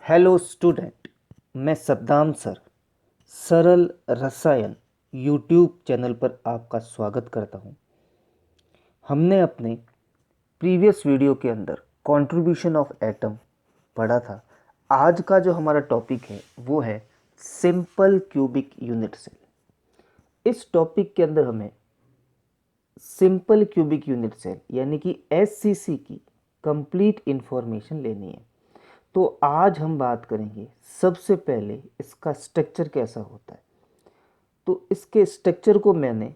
Hello student, मैं Saddam sir सरल रसायन यूट्यूब चैनल पर आपका स्वागत करता हूं। हमने अपने प्रीवियस वीडियो के अंदर कंट्रीब्यूशन ऑफ एटम पढ़ा था। आज का जो हमारा टॉपिक है वो है सिंपल क्यूबिक यूनिट सेल। इस टॉपिक के अंदर हमें सिंपल क्यूबिक यूनिट सेल यानी कि एससीसी की कंप्लीट इंफॉर्मेशन लेनी है। तो आज हम बात करेंगे सबसे पहले इसका स्ट्रक्चर कैसा होता है। तो इसके स्ट्रक्चर को मैंने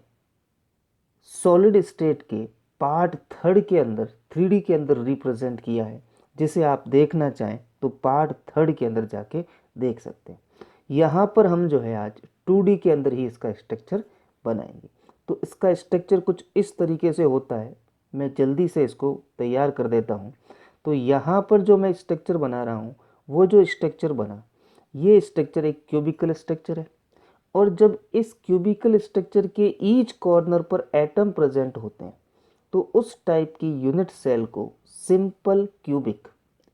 सॉलिड स्टेट के पार्ट थर्ड के अंदर 3D के अंदर रिप्रेजेंट किया है। जिसे आप देखना चाहें तो पार्ट थर्ड के अंदर जाके देख सकते हैं। यहाँ पर हम जो है आज 2D के अंदर ही इसका स्ट्रक्चर बनाएंगे। तो इसका स्ट्रक्चर कुछ इस तरीके से होता है। मैं जल्दी से इसको तैयार कर देता हूँ। तो यहाँ पर जो मैं स्ट्रक्चर बना रहा हूँ वो जो स्ट्रक्चर बना, ये स्ट्रक्चर एक क्यूबिकल स्ट्रक्चर है। और जब इस क्यूबिकल स्ट्रक्चर के ईच कॉर्नर पर एटम प्रेजेंट होते हैं तो उस टाइप की यूनिट सेल को सिंपल क्यूबिक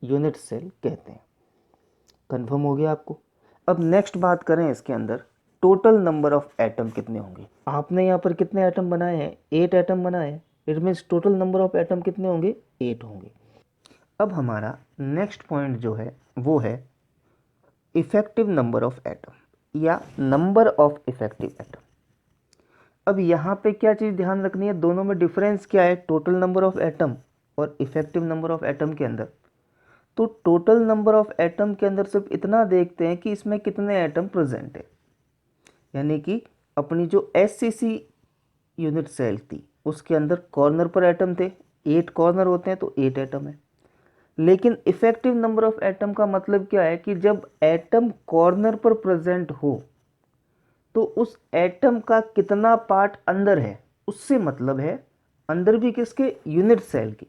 यूनिट सेल कहते हैं। कंफर्म हो गया आपको? अब नेक्स्ट बात करें इसके अंदर टोटल नंबर ऑफ एटम कितने होंगे। आपने यहाँ पर कितने एटम बनाए हैं? 8 एटम बनाए हैं। It means total number of atom कितने होंगे? 8 होंगे। अब हमारा नेक्स्ट पॉइंट जो है वो है इफेक्टिव नंबर ऑफ एटम या नंबर ऑफ इफेक्टिव एटम। अब यहाँ पे क्या चीज़ ध्यान रखनी है, दोनों में डिफरेंस क्या है, टोटल नंबर ऑफ एटम और इफेक्टिव नंबर ऑफ एटम के अंदर। तो टोटल नंबर ऑफ एटम के अंदर सिर्फ इतना देखते हैं कि इसमें कितने एटम प्रेजेंट है। यानी कि अपनी जो एससीसी यूनिट सेल थी उसके अंदर कॉर्नर पर एटम थे, 8 कॉर्नर होते हैं तो 8 एटम है। लेकिन इफेक्टिव नंबर ऑफ एटम का मतलब क्या है कि जब एटम कॉर्नर पर प्रेजेंट हो तो उस एटम का कितना पार्ट अंदर है, उससे मतलब है अंदर भी किसके? यूनिट सेल की।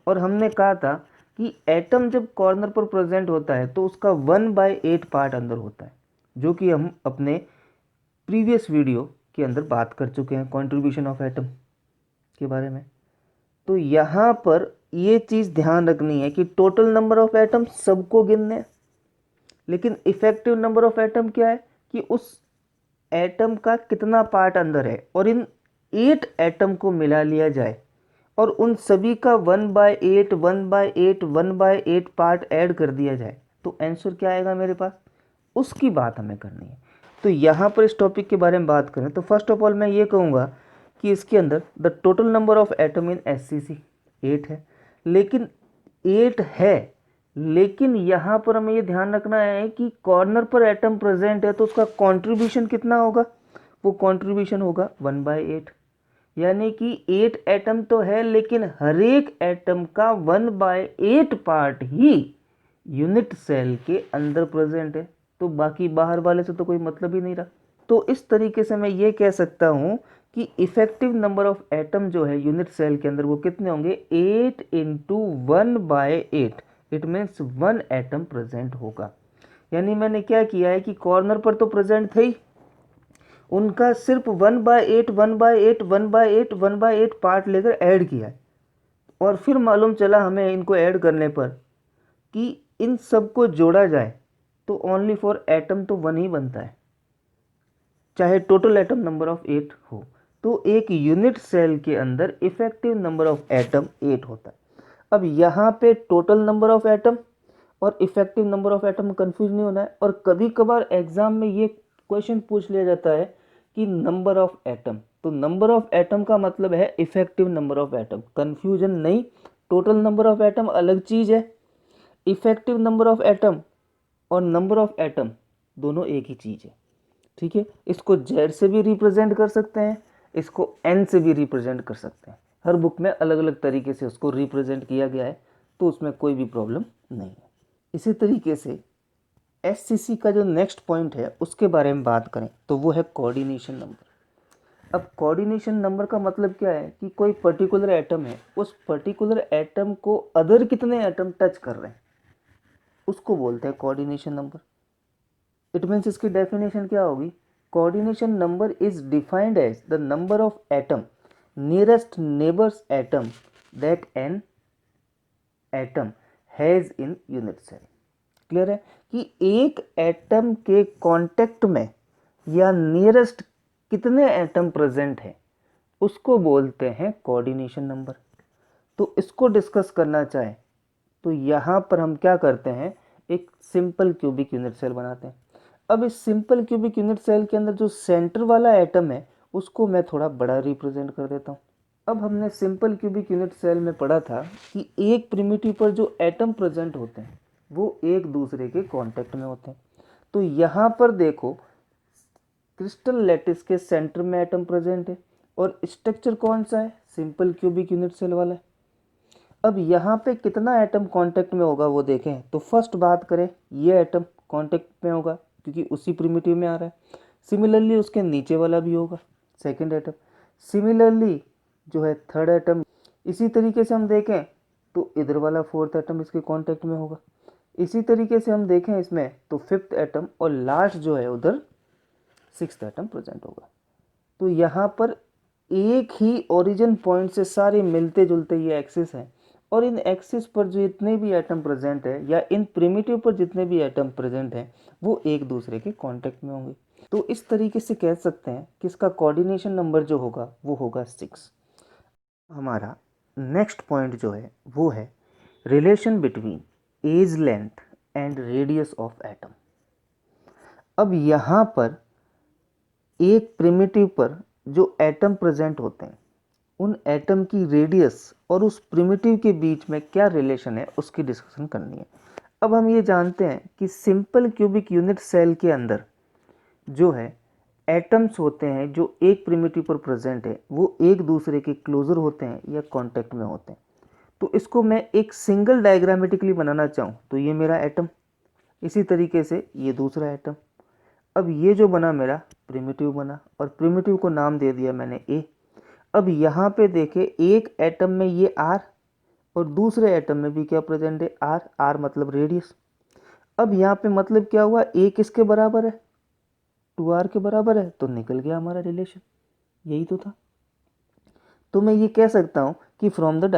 और हमने कहा था कि एटम जब कॉर्नर पर प्रेजेंट होता है तो उसका 1/8 पार्ट अंदर होता है, जो कि हम अपने प्रीवियस वीडियो के अंदर बात कर चुके हैं कंट्रीब्यूशन ऑफ एटम के बारे में। तो यहाँ पर ये चीज़ ध्यान रखनी है कि टोटल नंबर ऑफ एटम सबको गिनने, लेकिन इफेक्टिव नंबर ऑफ एटम क्या है कि उस एटम का कितना पार्ट अंदर है। और इन 8 एटम को मिला लिया जाए और उन सभी का 1/8 1/8 1/8 पार्ट ऐड कर दिया जाए तो आंसर क्या आएगा मेरे पास, उसकी बात हमें करनी है। तो यहाँ पर इस टॉपिक के बारे में बात करें तो फर्स्ट ऑफ ऑल मैं ये कहूँगा कि इसके अंदर the total number of atom in SCC 8 है। लेकिन 8 है, लेकिन यहाँ पर हमें ये ध्यान रखना है कि कॉर्नर पर एटम प्रेजेंट है तो उसका कंट्रीब्यूशन कितना होगा, वो कंट्रीब्यूशन होगा 1/8। यानी कि 8 एटम तो है लेकिन हर एक एटम का 1/8 पार्ट ही यूनिट सेल के अंदर प्रेजेंट है। तो बाकी बाहर वाले से तो कोई मतलब ही नहीं रहा। तो इस तरीके से मैं ये कह सकता हूँ कि इफेक्टिव नंबर ऑफ एटम जो है यूनिट सेल के अंदर वो कितने होंगे? 8 × 1/8। इट मीन्स 1 एटम प्रेजेंट होगा। यानी मैंने क्या किया है कि कॉर्नर पर तो प्रेजेंट थे ही, उनका सिर्फ 1/8 1/8 1/8 1/8 पार्ट लेकर ऐड किया है। और फिर मालूम चला हमें इनको ऐड करने पर कि इन सबको जोड़ा जाए तो ओनली फॉर एटम तो 1 ही बनता है, चाहे टोटल एटम नंबर ऑफ 8 हो। तो एक यूनिट सेल के अंदर इफेक्टिव नंबर ऑफ एटम 8 होता है। अब यहाँ पे टोटल नंबर ऑफ एटम और effective number of atom confuse नहीं होना है। और कभी कभार एग्जाम में ये क्वेश्चन पूछ लिया जाता है कि नंबर ऑफ एटम, तो नंबर ऑफ एटम का मतलब है effective number of atom. Confusion नहीं, टोटल नंबर ऑफ एटम अलग चीज है, इफेक्टिव नंबर ऑफ एटम और नंबर ऑफ एटम दोनों एक ही चीज है। ठीक है, इसको जेड से भी रिप्रेजेंट कर सकते हैं, इसको एन से भी रिप्रेजेंट कर सकते हैं। हर बुक में अलग अलग तरीके से उसको रिप्रेजेंट किया गया है, तो उसमें कोई भी प्रॉब्लम नहीं है। इसी तरीके से एससीसी का जो नेक्स्ट पॉइंट है उसके बारे में बात करें तो वो है कोऑर्डिनेशन नंबर। अब कोऑर्डिनेशन नंबर का मतलब क्या है कि कोई पर्टिकुलर एटम है, उस पर्टिकुलर एटम को अदर कितने एटम टच कर रहे हैं उसको बोलते हैं कोऑर्डिनेशन नंबर। इट मीन्स इसकी डेफिनेशन क्या होगी? Coordination number is defined as the number of atom nearest neighbours atom that an atom has in unit cell. Clear है कि एक एटम के कांटेक्ट में या नियरेस्ट कितने एटम प्रेजेंट है उसको बोलते हैं कोऑर्डिनेशन नंबर। तो इसको डिस्कस करना चाहें तो यहाँ पर हम क्या करते हैं, एक सिंपल क्यूबिक यूनिट सेल बनाते हैं। अब इस सिंपल क्यूबिक यूनिट सेल के अंदर जो सेंटर वाला एटम है उसको मैं थोड़ा बड़ा रिप्रेजेंट कर देता हूँ। अब हमने सिंपल क्यूबिक यूनिट सेल में पढ़ा था कि एक प्रिमिटिव पर जो एटम प्रेजेंट होते हैं वो एक दूसरे के कांटेक्ट में होते हैं। तो यहाँ पर देखो क्रिस्टल लैटिस के सेंटर में एटम प्रेजेंट है और स्ट्रक्चर कौन सा है, सिंपल क्यूबिक यूनिट सेल वाला है। अब यहाँ पे कितना एटम कांटेक्ट में होगा वो देखें तो फर्स्ट बात करें ये एटम कांटेक्ट में होगा क्योंकि उसी प्रिमिटिव में आ रहा है। सिमिलरली उसके नीचे वाला भी होगा सेकंड एटम, सिमिलरली जो है थर्ड एटम। इसी तरीके से हम देखें तो इधर वाला फोर्थ एटम इसके कांटेक्ट में होगा। इसी तरीके से हम देखें इसमें तो फिफ्थ एटम और लास्ट जो है उधर सिक्स्थ एटम प्रेजेंट होगा। तो यहाँ पर एक ही ओरिजिन पॉइंट से सारे मिलते जुलते ये एक्सिस हैं और इन एक्सिस पर जो जितने भी एटम प्रेजेंट है या इन प्रिमिटिव पर जितने भी एटम प्रेजेंट हैं वो एक दूसरे के कांटेक्ट में होंगे। तो इस तरीके से कह सकते हैं कि इसका कोऑर्डिनेशन नंबर जो होगा वो होगा 6। हमारा नेक्स्ट पॉइंट जो है वो है relation between edge length and radius of atom. अब यहाँ पर एक प्रिमिटिव पर जो एटम प्रेजेंट होते हैं उन एटम की रेडियस और उस प्रिमिटिव के बीच में क्या रिलेशन है उसकी डिस्कशन करनी है। अब हम ये जानते हैं कि सिंपल क्यूबिक यूनिट सेल के अंदर जो है एटम्स होते हैं जो एक प्रिमिटिव पर प्रेजेंट है वो एक दूसरे के क्लोजर होते हैं या कांटेक्ट में होते हैं। तो इसको मैं एक सिंगल डायग्रामेटिकली बनाना चाहूँ तो ये मेरा एटम, इसी तरीके से ये दूसरा एटम। अब ये जो बना मेरा प्रिमिटिव बना और प्रिमिटिव को नाम दे दिया मैंने ए। अब यहाँ पे देखे एक एटम में ये आर और दूसरे एटम में भी क्या प्रेजेंट है आर, आर मतलब रेडियस। अब यहाँ पे मतलब क्या हुआ, ए किसके बराबर है 2r के बराबर है, तो निकल गया हमारा रिलेशन, यही तो था। तो मैं ये कह सकता हूँ कि फ्रॉम द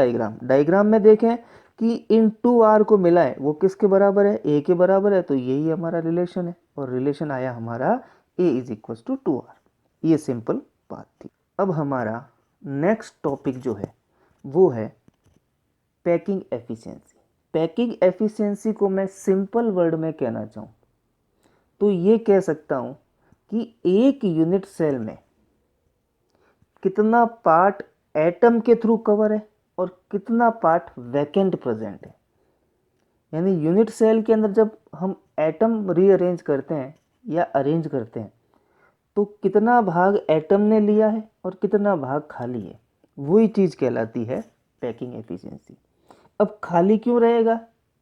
डायग्राम में देखें कि इन 2r को मिलाएं वो किसके बराबर है, a के बराबर है, तो यही हमारा रिलेशन है और रिलेशन आया हमारा a is equal to 2r। ये सिंपल बात थी। अब हमारा नेक्स्ट टॉपिक जो है वो है पैकिंग एफिशिएंसी। पैकिंग एफिशिएंसी को मैं सिंपल वर्ड में कहना चाहूँ तो ये कह सकता हूँ कि एक यूनिट सेल में कितना पार्ट एटम के थ्रू कवर है और कितना पार्ट वैकेंट प्रेजेंट है। यानी यूनिट सेल के अंदर जब हम एटम रीअरेंज करते हैं या अरेंज करते हैं तो कितना भाग एटम ने लिया है और कितना भाग खाली है, वही चीज़ कहलाती है पैकिंग एफिशिएंसी। अब खाली क्यों रहेगा,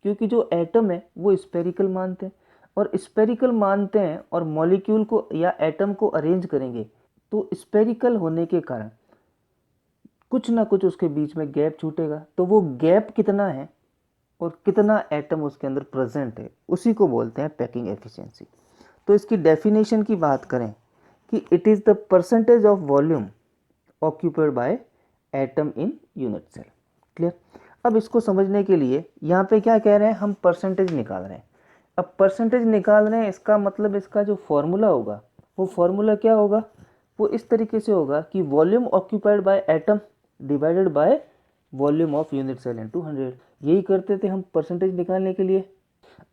क्योंकि जो एटम है वो स्पेरिकल मानते हैं और स्पेरिकल मानते हैं और मॉलिक्यूल को या एटम को अरेंज करेंगे तो स्पेरिकल होने के कारण कुछ ना कुछ उसके बीच में गैप छूटेगा। तो वो गैप कितना है और कितना एटम उसके अंदर प्रेजेंट है उसी को बोलते हैं पैकिंग एफिशिएंसी। तो इसकी डेफिनेशन की बात करें कि it is the percentage of volume occupied by atom in unit cell. Clear. अब इसको समझने के लिए यहाँ पे क्या कह रहे हैं, हम परसेंटेज निकाल रहे हैं। अब परसेंटेज निकाल रहे हैं इसका मतलब इसका जो फॉर्मूला होगा वो फॉर्मूला क्या होगा, वो इस तरीके से होगा कि volume occupied by atom divided by volume of unit cell into 100। यही करते थे हम परसेंटेज निकालने के लिए।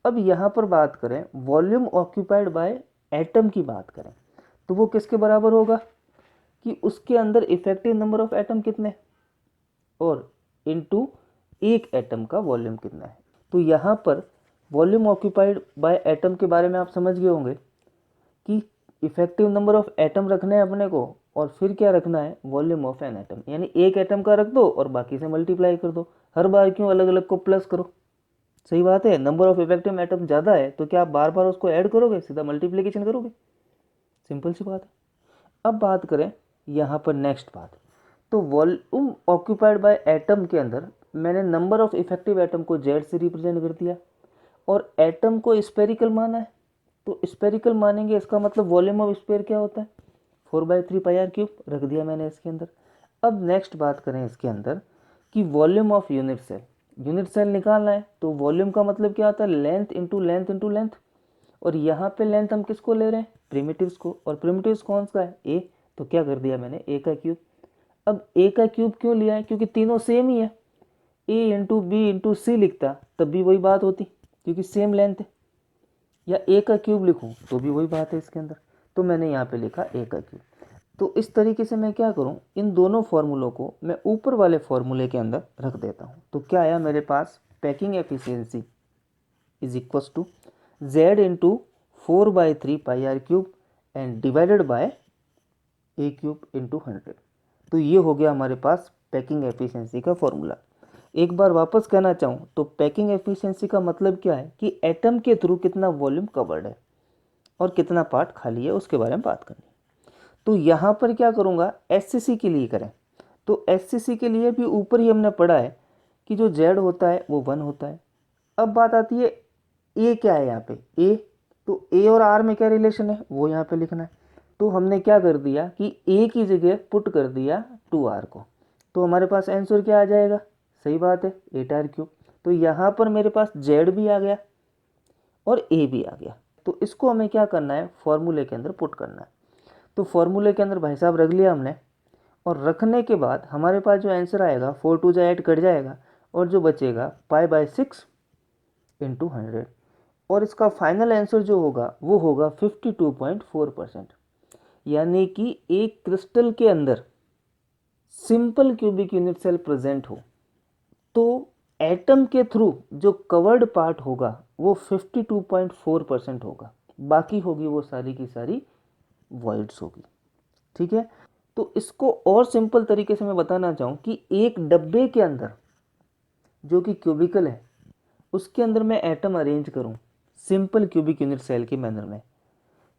अब यहाँ पर बात करें वॉल्यूम ऑक्यूपाइड बाय एटम की बात करें तो वो किसके बराबर होगा कि उसके अंदर इफेक्टिव नंबर ऑफ एटम कितने और इनटू एक एटम का वॉल्यूम कितना है। तो यहाँ पर वॉल्यूम ऑक्यूपाइड बाय एटम के बारे में आप समझ गए होंगे कि इफेक्टिव नंबर ऑफ एटम रखना है अपने को और फिर क्या रखना है, वॉल्यूम ऑफ एन एटम, यानी एक एटम का रख दो और बाकी से मल्टीप्लाई कर दो। हर बार क्यों अलग अलग को प्लस करो, सही बात है। नंबर ऑफ इफेक्टिव एटम ज़्यादा है तो क्या आप बार बार उसको ऐड करोगे, सीधा मल्टीप्लिकेशन करोगे, सिंपल सी बात है। अब बात करें यहाँ पर नेक्स्ट बात, तो वॉल्यूम ऑक्यूपाइड बाय एटम के अंदर मैंने नंबर ऑफ इफेक्टिव एटम को जेड से रिप्रेजेंट कर दिया और एटम को स्पेरिकल माना है तो स्पेरिकल मानेंगे, इसका मतलब वॉल्यूम ऑफ स्पेयर क्या होता है 4/3πr³ रख दिया मैंने इसके अंदर। अब नेक्स्ट बात करें इसके अंदर कि volume of unit cell, unit cell निकालना है तो वॉल्यूम का मतलब क्या होता है, length into length into length. और यहाँ पे लेंथ हम किसको ले रहे हैं, प्रिमिटिव्स को, और प्रिमिटिव्स कौन सा है, ए। तो क्या कर दिया मैंने, ए का क्यूब। अब ए का क्यूब क्यों लिया है, क्योंकि तीनों सेम ही है। ए इंटू बी इंटू सी लिखता तब भी वही बात होती, क्योंकि सेम लेंथ है। या ए का क्यूब लिखूं तो भी वही बात है इसके अंदर, तो मैंने यहाँ पे लिखा ए का क्यूब। तो इस तरीके से मैं क्या करूं, इन दोनों फॉर्मूलों को मैं ऊपर वाले फॉर्मूले के अंदर रख देता हूं। तो क्या आया मेरे पास, packing efficiency is equal to z into 4/3 pi r cube and divided by a cube into 100। तो ये हो गया हमारे पास पैकिंग एफिशिएंसी का फॉर्मूला। एक बार वापस कहना चाहूँ तो पैकिंग एफिशिएंसी का मतलब क्या है कि एटम के थ्रू कितना वॉल्यूम कवर्ड है और कितना पार्ट खाली है, उसके बारे में बात करनी। तो यहाँ पर क्या करूँगा, एससीसी के लिए करें तो एससीसी के लिए भी ऊपर ही हमने पढ़ा है कि जो जेड होता है वो 1 होता है। अब बात आती है ए क्या है यहाँ पे, ए। तो ए और आर में क्या रिलेशन है वो यहाँ पे लिखना है। तो हमने क्या कर दिया कि ए की जगह पुट कर दिया 2r को, तो हमारे पास आंसर क्या आ जाएगा, सही बात है 8r क्यूब। तो यहाँ पर मेरे पास जेड भी आ गया और ए भी आ गया। तो इसको हमें क्या करना है, फॉर्मूले के अंदर पुट करना है। तो फॉर्मूले के अंदर भाई साहब रख लिया हमने, और रखने के बाद हमारे पास जो आंसर आएगा 4 2 जा 8 कट जाएगा, और जो बचेगा π/6 इंटू 100। और इसका फाइनल आंसर जो होगा वो होगा 52.4%। यानी कि एक क्रिस्टल के अंदर simple cubic unit cell present हो तो एटम के थ्रू जो कवर्ड पार्ट होगा वो 52.4% होगा, बाकी होगी वो सारी की सारी वॉइड्स होगी। ठीक है, तो इसको और सिंपल तरीके से मैं बताना चाहूँ कि एक डब्बे के अंदर जो कि क्यूबिकल है उसके अंदर मैं एटम अरेंज करूँ सिंपल क्यूबिक यूनिट सेल के मैनर में,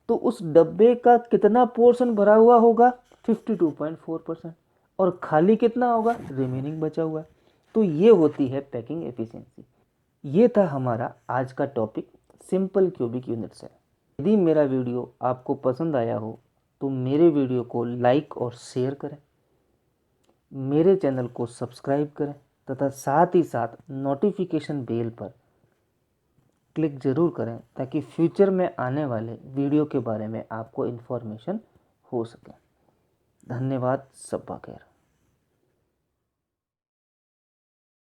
तो उस डब्बे का कितना पोर्शन भरा हुआ होगा, 52.4%, और खाली कितना होगा, रिमेनिंग बचा हुआ है। तो ये होती है पैकिंग एफिशिएंसी। ये था हमारा आज का topic, simple cubic unit cell. यदि मेरा वीडियो आपको पसंद आया हो तो मेरे वीडियो को लाइक और शेयर करें, मेरे चैनल को सब्सक्राइब करें, तथा साथ ही साथ नोटिफिकेशन बेल पर क्लिक ज़रूर करें ताकि फ्यूचर में आने वाले वीडियो के बारे में आपको इन्फॉर्मेशन हो सके। धन्यवाद, सब्बा खैर।